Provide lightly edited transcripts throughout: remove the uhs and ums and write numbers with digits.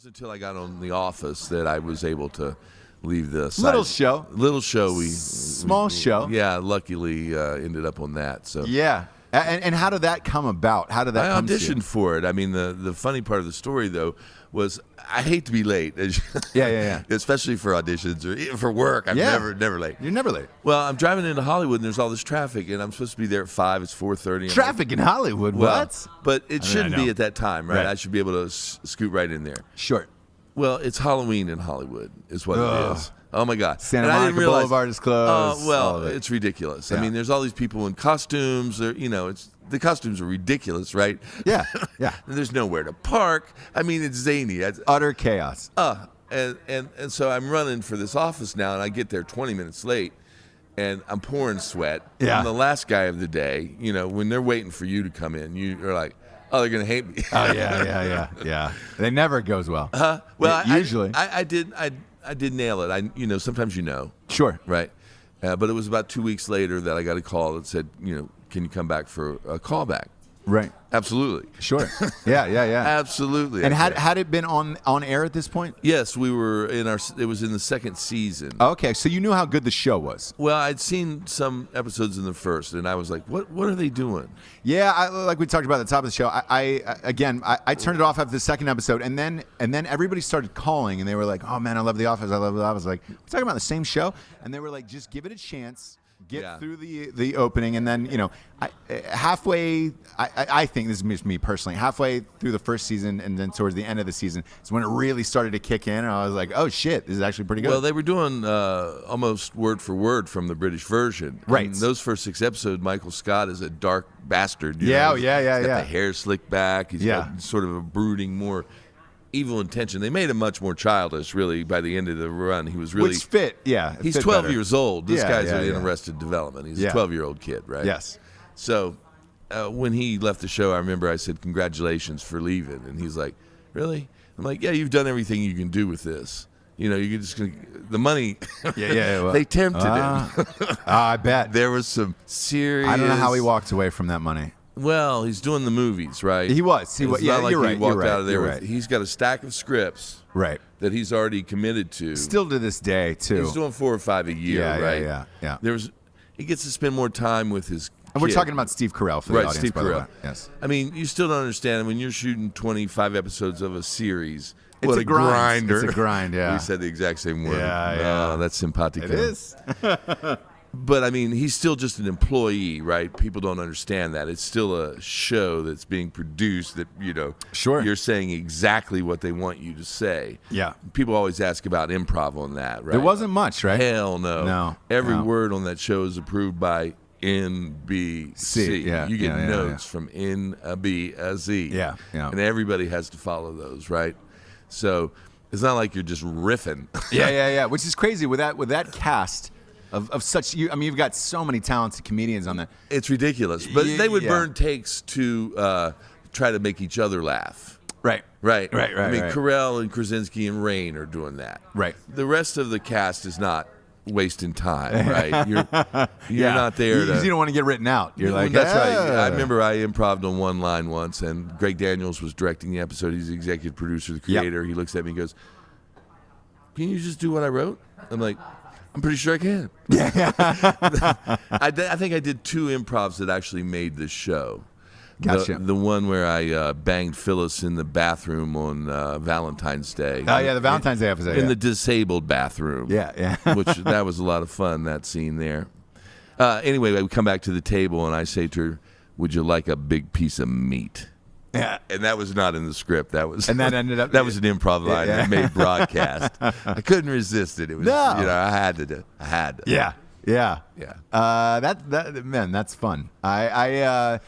until I got on The Office that I was able to leave the side. Little show. Small show. Yeah, luckily ended up on that. So yeah. And how did that come about? How did that come to you? I auditioned for it. I mean, the funny part of the story, though, was I hate to be late. Yeah. Especially for auditions or even for work. I'm never late. You're never late. Well, I'm driving into Hollywood, and there's all this traffic, and I'm supposed to be there at 5. It's 4:30. Traffic in Hollywood? What? But it shouldn't be at that time, right? Right. I should be able to scoot right in there. Sure. Well, it's Halloween in Hollywood is what it is. Oh, my God. Santa Monica Boulevard is closed. Oh, well, it's ridiculous. Yeah. I mean, there's all these people in costumes. The costumes are ridiculous, right? Yeah. There's nowhere to park. I mean, it's zany. Utter chaos. And so I'm running for this office now, and I get there 20 minutes late, and I'm pouring sweat. Yeah. I'm the last guy of the day. You know, when they're waiting for you to come in, you're like, oh, they're going to hate me. Oh, yeah. It never goes well. Well, usually. I did nail it. Sometimes Sure. Right. But it was about 2 weeks later that I got a call that said, can you come back for a callback? Right. Absolutely. Sure. Yeah. Absolutely. And had it been on air at this point? Yes, we were it was in the second season. Okay, so you knew how good the show was. Well, I'd seen some episodes in the first, and I was like, what are they doing? Yeah, like we talked about at the top of the show, I turned it off after the second episode, and then everybody started calling, and they were like, oh man, I love The Office. I was like, we're talking about the same show? And they were like, just give it a chance. Get through the opening, and then halfway. I think this is me personally. Halfway through the first season, and then towards the end of the season, is when it really started to kick in. And I was like, "Oh shit, this is actually pretty good." Well, they were doing almost word for word from the British version. Right. And those first 6 episodes, Michael Scott is a dark bastard. Yeah. He's got the hair slicked back. He's got sort of a brooding, more evil intention. They made him much more childish, really, by the end of the run. He was really... Which fit, yeah. He's 12 better. years old. This guy's in yeah. Arrested Development. He's a 12-year-old kid, right? Yes. So when he left the show, I remember I said, congratulations for leaving. And he's like, really? I'm like, yeah, you've done everything you can do with this. You can just... The money... Well, they tempted him. I bet. There was some serious... I don't know how he walked away from that money. Well, he's doing the movies, right? He was. It's not like you're he right. walked You're right. out of there. You're right. He's got a stack of scripts that he's already committed to. Still to this day, too. He's doing 4 or 5 a year, right? Yeah. He gets to spend more time with his And we're kid. talking about Steve Carell for the audience, Steve by the way. Carell. Yes. I mean, you still don't understand when you're shooting 25 episodes of a series. It's what a grind. grinder. It's a grind, yeah. We said the exact same word. Yeah. Oh, that's simpatico. It is. But, I mean, he's still just an employee, right? People don't understand that. It's still a show that's being produced that, Sure. you're saying exactly what they want you to say. Yeah. People always ask about improv on that, right? There wasn't much, right? Hell no. No. Every No. word on that show is approved by NBC. Yeah, You get yeah, notes from NBC. Yeah. And everybody has to follow those, right? So it's not like you're just riffing. Yeah. Which is crazy with that cast of such. You've got so many talented comedians on there. It's ridiculous. But they would burn takes to try to make each other laugh. Right. I mean, right. Carell and Krasinski and Rain are doing that. Right. The rest of the cast is not wasting time, right? You're not there to... You don't want to get written out. You're like, that's right. I remember I improv'd on one line once, and Greg Daniels was directing the episode. He's the executive producer, the creator. He looks at me and goes, can you just do what I wrote? I'm like, I'm pretty sure I can. I think I did 2 improvs that actually made this show. Gotcha. The one where I banged Phyllis in the bathroom on Valentine's Day. Oh, yeah, the Valentine's Day episode. In the disabled bathroom. Yeah. Which, that was a lot of fun, that scene there. Anyway, we come back to the table, and I say to her, would you like a big piece of meat? Yeah. And that was not in the script. That was and that ended up... That was an improv line that made broadcast. I couldn't resist it. It was, I had to. Yeah. Man, that's fun. I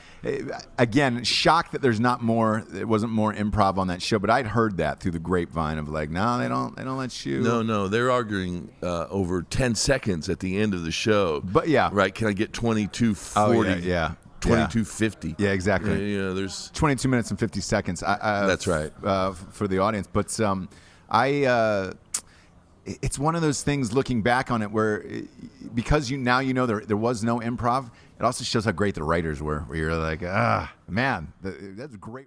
again shocked that there's not more. It wasn't more improv on that show, but I'd heard that through the grapevine of like, no, they don't let you. No, they're arguing over 10 seconds at the end of the show. But right? Can I get 22:40? Oh, yeah. 22:50. Yeah, exactly. There's 22 minutes and 50 seconds. That's right. For the audience, but it's one of those things looking back on it where because there was no improv, it also shows how great the writers were, where you're like, man, that's great.